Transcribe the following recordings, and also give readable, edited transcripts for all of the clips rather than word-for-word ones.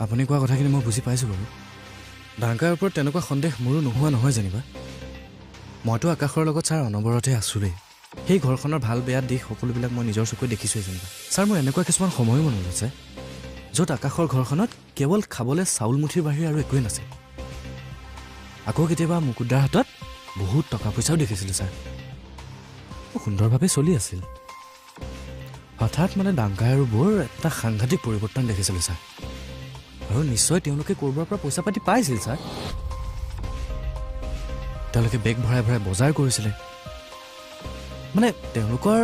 আপুনি কোৱা কথাখিনি মই বুজি পাইছোঁ বাৰু। ডাংকাৰ ওপৰত তেনেকুৱা সন্দেহ মোৰো নোহোৱা নহয় যেনিবা। মইতো আকাশৰ লগত ছাৰ অনবৰতে আছোঁৱেই। সেই ঘৰখনৰ ভাল বেয়া দিশ সকলোবিলাক মই নিজৰ চকুৰে দেখিছোঁৱেই যেনিবা। ছাৰ মোৰ এনেকুৱা কিছুমান সময়ো মনত আছে য'ত আকাশৰ ঘৰখনত কেৱল খাবলৈ চাউল মুঠিৰ বাহিৰে আৰু একোৱেই নাছিল। আকৌ কেতিয়াবা মুকুটদাৰ হাতত বহুত টকা পইচাও দেখিছিলোঁ ছাৰ। সুন্দৰভাৱে চলি আছিল। হঠাৎ মানে ডাংকাই আৰু বৰ এটা সাংঘাতিক পৰিৱৰ্তন দেখিছিলোঁ ছাৰ। আৰু নিশ্চয় তেওঁলোকে ক'ৰবাৰ পৰা পইচা পাতি পাইছিল ছাৰ। তেওঁলোকে বেগ ভৰাই ভৰাই বজাৰ কৰিছিলে। মানে তেওঁলোকৰ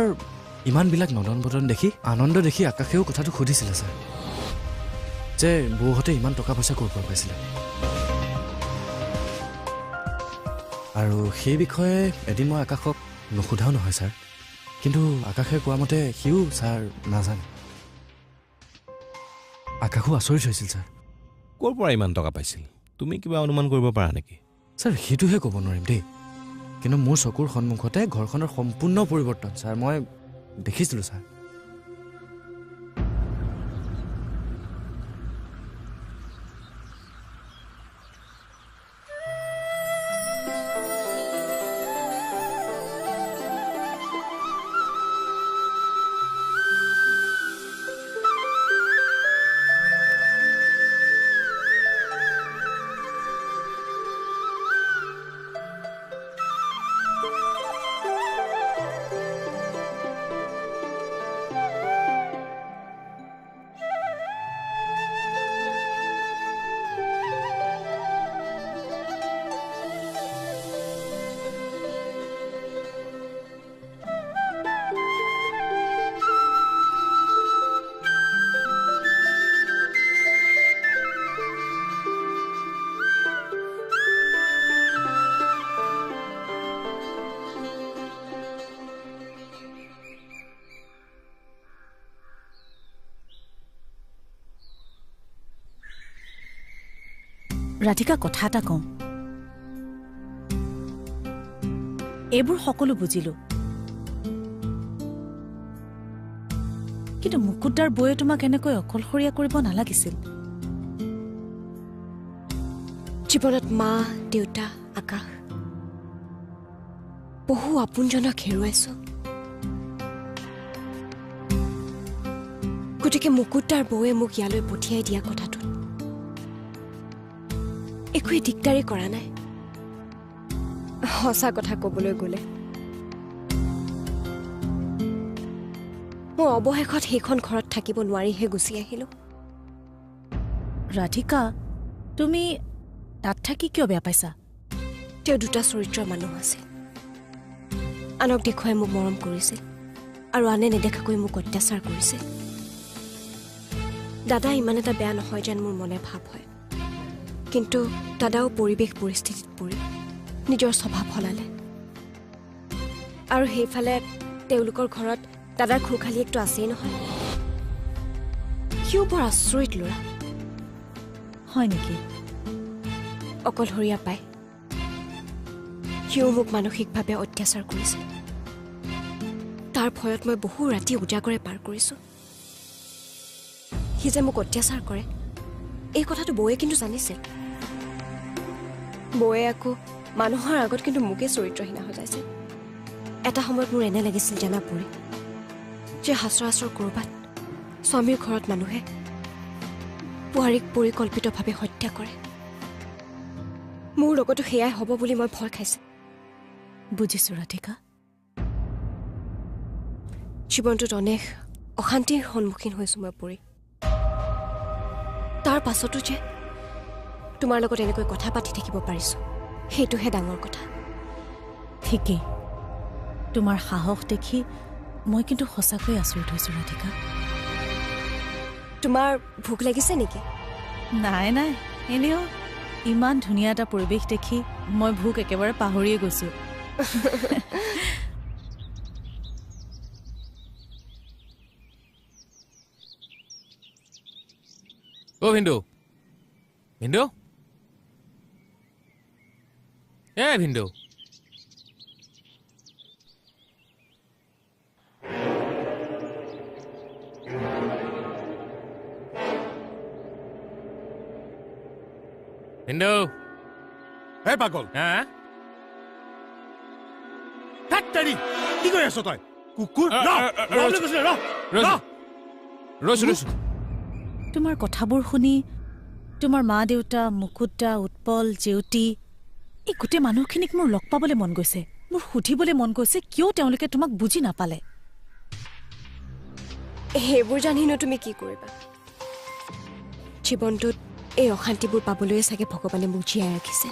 ইমানবিলাক নদন বদন দেখি আনন্দ দেখি আকাশেও কথাটো সুধিছিলে ছাৰ যে বৌহঁতে ইমান টকা পইচা ক'ৰ পৰা পাইছিলে। আৰু সেই বিষয়ে এদিন মই আকাশক নুসুধাও নহয় ছাৰ, কিন্তু আকাশে কোৱা মতে সিও ছাৰ নাজানে। আকাশো আচৰিত হৈছিল ছাৰ। ক'ৰ পৰা ইমান টকা পাইছিল তুমি কিবা অনুমান কৰিব পাৰা নেকি? ছাৰ সেইটোহে ক'ব নোৱাৰিম দেই, কিন্তু মোৰ চকুৰ সন্মুখতে ঘৰখনৰ সম্পূৰ্ণ পৰিৱৰ্তন ছাৰ মই দেখিছিলোঁ ছাৰ। ৰাধিকা কথা এটা কওঁ, এইবোৰ সকলো বুজিলো, কিন্তু মুকুটদাৰ বৌয়ে তোমাক এনেকৈ অকলশৰীয়া কৰিব নালাগিছিল। জীৱনত মা দেউতা আকাশ বহু আপোনজনক হেৰুৱাইছো। গতিকে মুকুটদাৰ বৌয়ে মোক ইয়ালৈ পঠিয়াই দিয়া কথাটো একোৱে দিগদাৰি কৰা নাই। সঁচা কথা ক'বলৈ গ'লে মই অৱশেষত সেইখন ঘৰত থাকিব নোৱাৰিহে গুচি আহিলো। ৰাধিকা, তুমি তাত থাকি কিয় বেয়া পাইছা? তেওঁ দুটা চৰিত্ৰৰ মানুহ আছিল। আনক দেখুৱাই মোক মৰম কৰিছিল আৰু আনে নেদেখাকৈ মোক অত্যাচাৰ কৰিছিল। দাদা ইমান এটা বেয়া নহয় যেন মোৰ মনে ভাৱ হয়, কিন্তু দাদাও পৰিৱেশ পৰিস্থিতিত পৰি নিজৰ স্বভাৱ সলালে। আৰু সেইফালে তেওঁলোকৰ ঘৰত দাদাৰ খুৰখালীয়েকটো আছেই নহয়। সিও বৰ আচৰিত ল'ৰা। হয় নেকি? অকলশৰীয়া পায় সিও মোক মানসিকভাৱে অত্যাচাৰ কৰিছে। তাৰ ভয়ত মই বহু ৰাতি উজাগৰে পাৰ কৰিছো। সি যে মোক অত্যাচাৰ কৰে এই কথাটো বৌয়ে কিন্তু জানিছিল। বৌয়ে আকৌ মানুহৰ আগত কিন্তু মোকেই চৰিত্ৰহীনা সজাইছে। এটা সময়ত মোৰ এনে লাগিছিল জানা পৰি যে সচৰাচৰ ক'ৰবাত স্বামীৰ ঘৰত মানুহে বোৱাৰীক পৰিকল্পিতভাৱে হত্যা কৰে। মোৰ লগতো সেয়াই হ'ব বুলি মই ভয় খাইছো। বুজিছো ৰাধিকা। জীৱনটোত অনেক অশান্তিৰ সন্মুখীন হৈছো মই পৰি। তাৰ পাছতো যে তোমাৰ লগত এনেকৈ কথা পাতি থাকিব পাৰিছো সেইটোহে ডাঙৰ কথা। ঠিকেই, তোমাৰ সাহস দেখি মই কিন্তু সঁচাকৈ আচৰিত হৈছো ৰাধিকা। তোমাৰ ভোক লাগিছে নেকি? নাই নাই, এনেও ইমান ধুনীয়া এটা পৰিৱেশ দেখি মই ভোক একেবাৰে পাহৰিয়ে গৈছো। অ' ভিন্দু, ভিন্দু, ভিন্দু, হিন্দু হে পাগল হা হেৰি কি কৰি আছ তই কুকুৰ ৰৈছো তোমাৰ কথাবোৰ শুনি তোমাৰ মা দেউতা মুকুতা উৎপল জেউতি এই গোটেই মানুহখিনিক মোৰ লগ পাবলৈ মন গৈছে মোৰ সুধিবলৈ মন গৈছে কিয় তেওঁলোকে তোমাক বুজি নাপালে সেইবোৰ জানিনো তুমি কি কৰিবা জীৱনটোত এই অশান্তিবোৰ পাবলৈ চাগে ভগৱানে মোক জীয়াই ৰাখিছে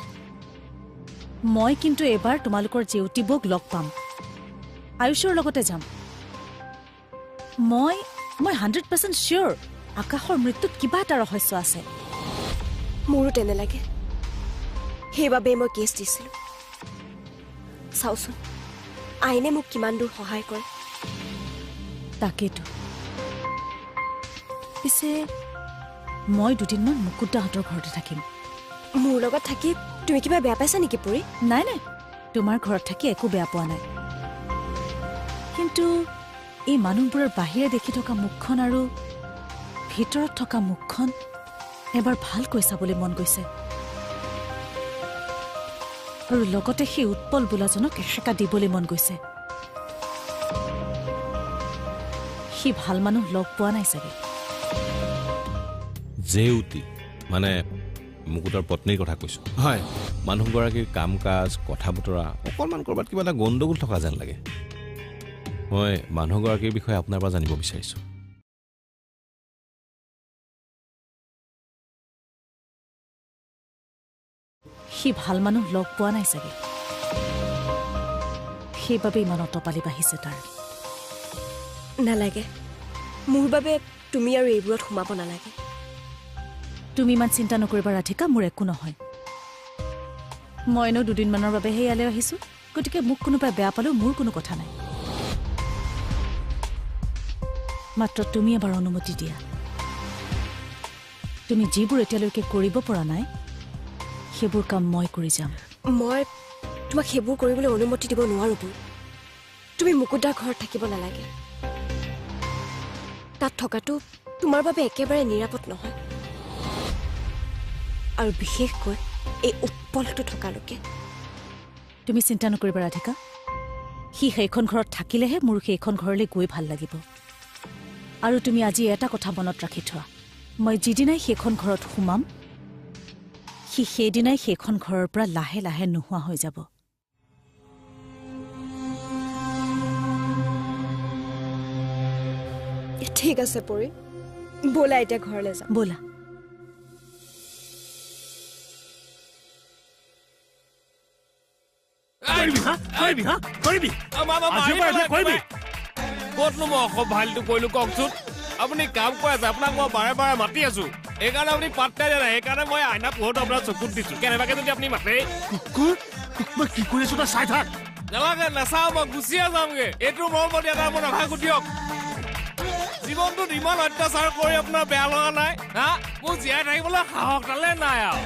মই কিন্তু এবাৰ তোমালোকৰ জেউতিবোক লগ পাম আয়ুষৰ লগতে যাম মই 100% চিয়ৰ আকাশৰ মৃত্যুত কিবা এটা ৰহস্য আছে মোৰো তেনে লাগে সেইবাবে মই কেছ দিছিলোঁ চাওচোন আইনে মোক কিমান দূৰ সহায় কৰে তাকেইতো পিছে মই দুদিনমান মুকুতাহঁতৰ ঘৰতে থাকিম মোৰ লগত থাকি তুমি কিবা বেয়া পাইছা নেকি পৰি নাই নাই তোমাৰ ঘৰত থাকি একো বেয়া পোৱা নাই কিন্তু এই মানুহবোৰৰ বাহিৰে দেখি থকা মুখখন আৰু ভিতৰত থকা মুখখন এবাৰ ভালকৈ চাবলৈ মন গৈছে আৰু লগতে সেই উৎপল বোলাজনক এসেকা দিবলৈ মন গৈছে সি ভাল মানুহ লগ পোৱা নাই চাগে জেউতি মানে মুকুটৰ পত্নীৰ কথা কৈছো হয় মানুহগৰাকীৰ কাম কাজ কথা বতৰা অকণমান ক'ৰবাত কিবা এটা গণ্ডগোল থকা যেন লাগে মই মানুহগৰাকীৰ বিষয়ে আপোনাৰ পৰা জানিব বিচাৰিছোঁ সি ভাল মানুহ লগ পোৱা নাই চাগে সেইবাবে ইমান অটপালি বাঢ়িছে তাৰ নালাগে মোৰ বাবে তুমি আৰু এইবোৰত সোমাব নালাগে তুমি ইমান চিন্তা নকৰিবা ৰাধিকা মোৰ একো নহয় মই এনেও দুদিনমানৰ বাবে ইয়ালৈ আহিছোঁ গতিকে মোক কোনোবাই বেয়া পালেও মোৰ কোনো কথা নাই মাত্ৰ তুমি এবাৰ অনুমতি দিয়া তুমি যিবোৰ এতিয়ালৈকে কৰিব পৰা নাই সেইবোৰ কাম মই কৰি যাম মই তোমাক সেইবোৰ কৰিবলৈ অনুমতি দিব নোৱাৰো বৌ তুমি মুকুতাৰ ঘৰত থাকিব নালাগে তাত থকাটো তোমাৰ বাবে একেবাৰে নিৰাপদ নহয় আৰু বিশেষকৈ এই উৎপলটো থকালৈকে তুমি চিন্তা নকৰিবা ৰাধিকা সি সেইখন ঘৰত থাকিলেহে মোৰ সেইখন ঘৰলৈ গৈ ভাল লাগিব আৰু তুমি আজি এটা কথা মনত ৰাখি থোৱা মই যিদিনাই সেইখন ঘৰত সোমাম সি সেইদিনাই সেইখন ঘৰৰ পৰা লাহে লাহে নোহোৱা হৈ যাব ঠিক আছে পৰি ব'লা এতিয়া ঘৰলৈ যাম ব'লা ক'তনো মই অসভালটো কৰিলো কওকচোন আপুনি কাম কৰি আছে আপোনাক মই বাৰে বাৰে মাতি আছো সেইকাৰণে আপুনি পাত্তাই দিয়া নাই সেইকাৰণে মই আইনা পোহৰত আপোনাৰ চকুত দিছো কেনেবাকে যদি আপুনি মাতে কুকুৰ মই কি কৰি আছো তই চাই থাক নালাগে নাচাওঁ মই গুচিয়ে যামগে এইটো মৰমত এটা মোৰ নাথাকো দিয়ক জীৱনটোত ইমান অত্যাচাৰ কৰি আপোনাৰ বেয়া লগা নাই হা মোৰ জীয়াই থাকিবলৈ সাহস ডালে নাই আৰু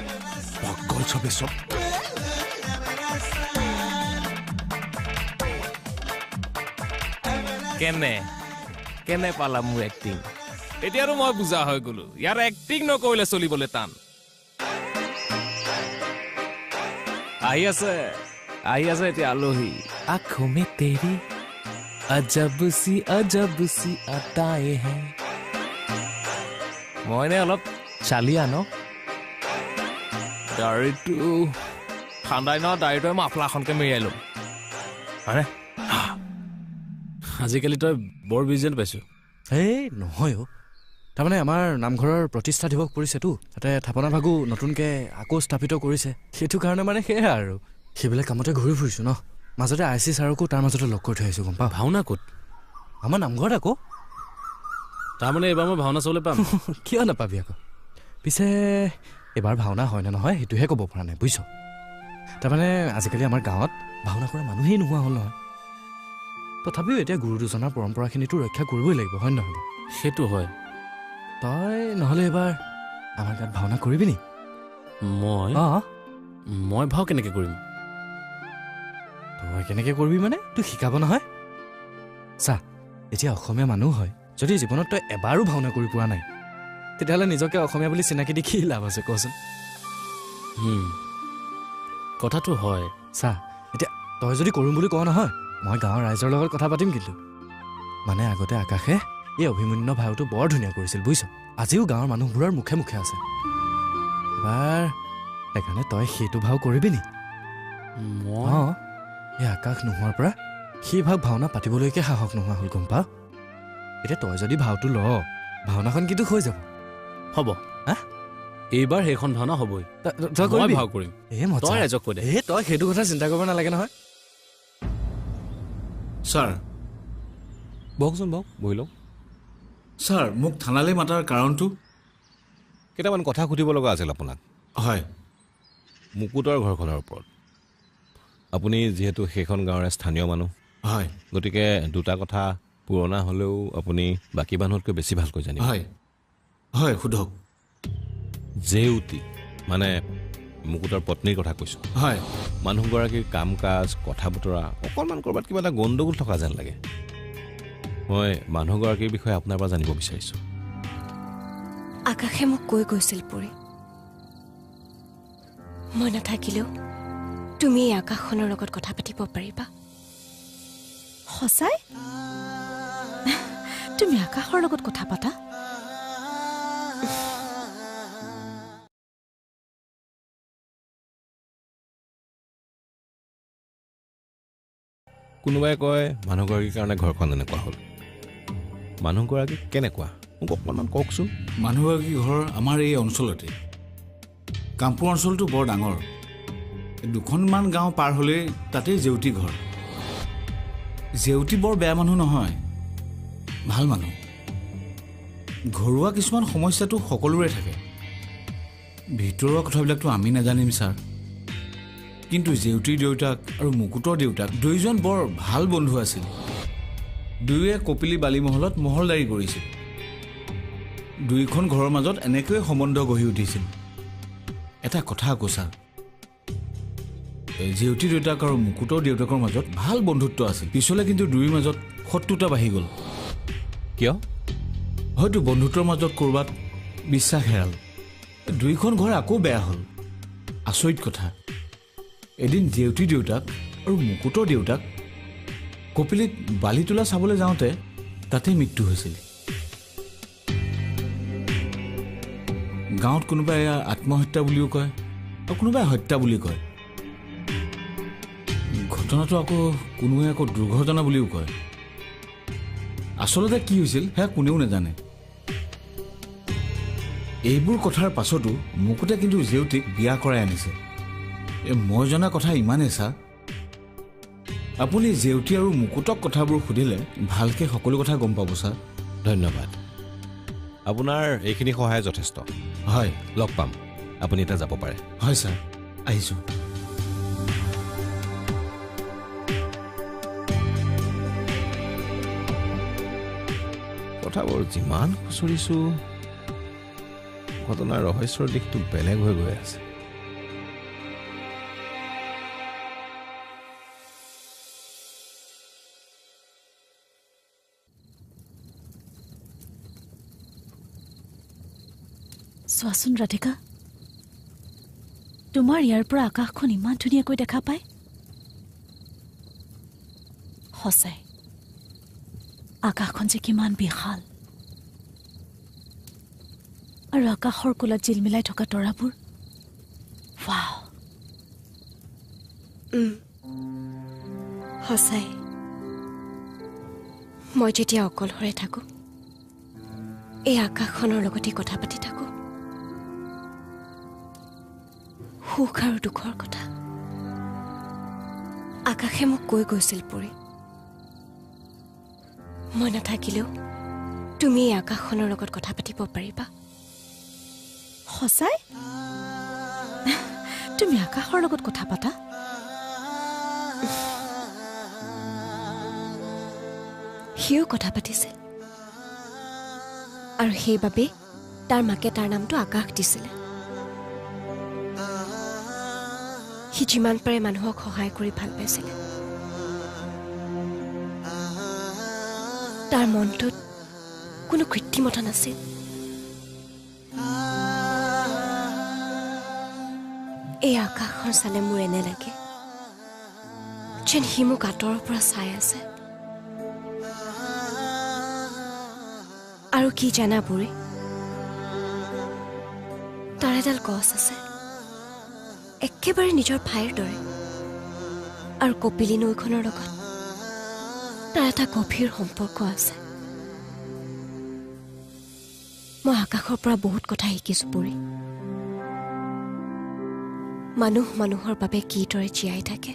পাগল চবে চব কেনে পালা মোৰ এক্টিং এতিয়াতো মই বুজা হৈ গলো ইয়াৰ এক্টিং নকৰিলে চলিবলৈ টান আহি আছে এতিয়া আলহী আঁখোঁ মে তেৰি अजब सी अदाए हैं মই নে অলপ চালিয়া ন দাড়িটো ঠাণ্ডাই ন দাড়িটোৱে মাফলাখনকে মেৰিয়াই ল'ম হয়নে আজিকালি তই বৰ বিজি যেন পাইছোঁ এই নহয় অ' তাৰমানে আমাৰ নামঘৰৰ প্ৰতিষ্ঠা দিৱস পৰিছেতো তাতে থাপনা ভাগো নতুনকৈ আকৌ স্থাপিত কৰিছে সেইটো কাৰণে মানে সেয়া আৰু সেইবিলাক কামতে ঘূৰি ফুৰিছোঁ ন মাজতে আই চি ছাৰকো তাৰ মাজতে লগ কৰি থৈ আহিছোঁ গম পাওঁ ভাওনা ক'ত আমাৰ নামঘৰত আকৌ তাৰমানে এইবাৰ মই ভাওনা চাবলৈ পাম কিয় নাপাবি আকৌ পিছে এইবাৰ ভাওনা হয় নে নহয় সেইটোহে ক'ব পৰা নাই বুজিছ তাৰমানে আজিকালি আমাৰ গাঁৱত ভাওনা কৰা মানুহেই নোহোৱা হ'ল নহয় তথাপিও এতিয়া গুৰু দুজনাৰ পৰম্পৰাখিনিতো ৰক্ষা কৰিবই লাগিব হয় নহয় সেইটো হয় তই নহ'লে এইবাৰ আমাৰ গাঁৱত ভাওনা কৰিবি নি মই ভাও কেনেকৈ কৰিম তই কেনেকৈ কৰিবি মানে তোক শিকাব নহয় চা এতিয়া অসমীয়া মানুহ হয় যদি জীৱনত তই এবাৰো ভাওনা কৰি পোৱা নাই তেতিয়াহ'লে নিজকে অসমীয়া বুলি চিনাকি দি কি লাভ আছে কচোন কথাটো হয়। চা এতিয়া তই যদি কৰিম বুলি কোৱা নহয় মই গাঁৱৰ ৰাইজৰ লগত কথা পাতিম কিন্তু মানে আগতে আকাশে এই অভিমন্যু ভাওটো বৰ ধুনীয়া কৰিছিল বুজিছ আজিও গাঁৱৰ মানুহবোৰৰ মুখে মুখে আছে এবাৰ সেইকাৰণে তই সেইটো ভাও কৰিবি নি মই অঁ এই আকাশ নোহোৱাৰ পৰা সেই ভাগ ভাওনা পাতিবলৈকে সাহস নোহোৱা হ'ল গম পাৱ এতিয়া তই যদি ভাওটো ল ভাওনাখন কিন্তু হৈ যাব হ'ব হা এইবাৰ সেইখন ভাওনা হ'বই তই মই কৰিবি ভাও কৰিম এই মজা তই ৰাইজক কৈ দে এই তই সেইটো কথা চিন্তা কৰিব নালাগে নহয় ছাৰ বহকচোন বহক বহি লওক ছাৰ মোক থানালৈ মাতাৰ কাৰণটো কেইটামান কথা সুধিব লগা আছিল আপোনাক হয় মুকুটৰ ঘৰখনৰ ওপৰত আপুনি যিহেতু সেইখন গাঁৱৰে স্থানীয় মানুহ হয় গতিকে দুটা কথা পুৰণা হ'লেও আপুনি বাকী মানুহতকৈ বেছি ভালকৈ জানিব হয় হয় সোধক জেউতি মানে মুকুটৰ পত্নীৰ কথা কৈছোঁ হয় মানুহগৰাকীৰ কাম কাজ কথা বতৰা অকণমান ক'ৰবাত কিবা এটা গণ্ডগোল থকা যেন লাগে মই মানুহগৰাকীৰ বিষয়ে আপোনাৰ পৰা জানিব বিচাৰিছোঁ আকাশে মোক কৈ গৈছিল পৰি মই নাথাকিলেও তুমি এই আকাশখনৰ লগত কথা পাতিব পাৰিবা সঁচাই তুমি আকাশৰ লগত কথা পাতা কোনোবাই কয় মানুহগৰাকীৰ কাৰণে ঘৰখন এনেকুৱা হ'ল মানুহগৰাকী কেনেকুৱা মোক অকণমান কওকচোন মানুহগৰাকী ঘৰ আমাৰ এই অঞ্চলতে কামপুৰ অঞ্চলটো বৰ ডাঙৰ দুখনমান গাঁও পাৰ হ'লেই তাতেই জেউতি ঘৰ জেউতি বৰ বেয়া মানুহ নহয় ভাল মানুহ ঘৰুৱা কিছুমান সমস্যাটো সকলোৰে থাকে ভিতৰুৱা কথাবিলাকতো আমি নাজানিম ছাৰ কিন্তু জেউতিৰ দেউতাক আৰু মুকুটৰ দেউতাক দুয়োজন বৰ ভাল বন্ধু আছিল দুয়োৱে কপিলি বালিমহলত মহলদাৰী কৰিছিল দুয়োখন ঘৰৰ মাজত এনেকৈয়ে সম্বন্ধ গঢ়ি উঠিছিল এটা কথা আকৌ ছাৰ জেউতিৰ দেউতাক আৰু মুকুটৰ দেউতাকৰ মাজত ভাল বন্ধুত্ব আছিল পিছলৈ কিন্তু দুয়োৰ মাজত শত্ৰুতা বাঢ়ি গ'ল কিয় হয়তো বন্ধুত্বৰ মাজত ক'ৰবাত বিশ্বাস হেৰাল দুয়োখন ঘৰ আকৌ বেয়া হ'ল আচৰিত কথা এদিন জেউতিৰ দেউতাক আৰু মুকুটৰ দেউতাক কপিলিত বালি তোলা চাবলৈ যাওঁতে তাতে মৃত্যু হৈছিল গাঁৱত কোনোবাই এয়া আত্মহত্যা বুলিও কয় আৰু কোনোবাই হত্যা বুলি কয় ঘটনাটো আকৌ কোনোৱে আকৌ দুৰ্ঘটনা বুলিও কয় আচলতে কি হৈছিল সেয়া কোনেও নাজানে এইবোৰ কথাৰ পাছতো মুকুটে কিন্তু জেউতিক বিয়া কৰাই আনিছে মই জনা কথা ইমানেই ছাৰ আপুনি জেউতি আৰু মুকুটক কথাবোৰ সুধিলে ভালকৈ সকলো কথা গম পাব ছাৰ ধন্যবাদ আপোনাৰ এইখিনি সহায় যথেষ্ট হয় লগ পাম আপুনি এতিয়া যাব পাৰে হয় ছাৰ আহিছোঁ কথাবোৰ যিমান খুচৰিছোঁ ঘটনাৰ ৰহস্যৰ দিশটো বেলেগ হৈ গৈ আছে চোৱাচোন ৰাধিকা তোমাৰ ইয়াৰ পৰা আকাশখন ইমান ধুনীয়াকৈ দেখা পায় সঁচাই আকাশখন যে কিমান বিশাল আৰু আকাশৰ কোলাত জিলমিলাই থকা তৰাবোৰ ৱাও সঁচাই মই যেতিয়া অকলশৰে থাকোঁ এই আকাশখনৰ লগতে কথা পাতি থাকোঁ সুখ আৰু দুখৰ কথা আকাশে মোক কৈ গৈছিল পৰি মই নাথাকিলেও তুমি এই আকাশখনৰ লগত কথা পাতিব পাৰিবা সঁচাই তুমি আকাশৰ লগত কথা পাতা সিও কথা পাতিছিল আৰু সেইবাবে তাৰ মাকে তাৰ নামটো আকাশ দিছিলে সি যিমান পাৰে মানুহক সহায় কৰি ভাল পাইছিলে তাৰ মনটোত কোনো কৃত্ৰিমতা নাছিল এই আকাশখন চালে মোৰ এনে লাগে যেন সি মোক আঁতৰৰ পৰা চাই আছে। আৰু কি জানা বুঢ়ী, তাৰ এডাল গছ আছে একেবাৰে নিজৰ ভাইৰ দৰে, আৰু কপিলী নৈখনৰ লগত তাৰ এটা গভীৰ সম্পৰ্ক আছে। মই আকাশৰ পৰা বহুত কথা শিকিছো বুঢ়ী। মানুহ মানুহৰ বাবে কিদৰে জীয়াই থাকে,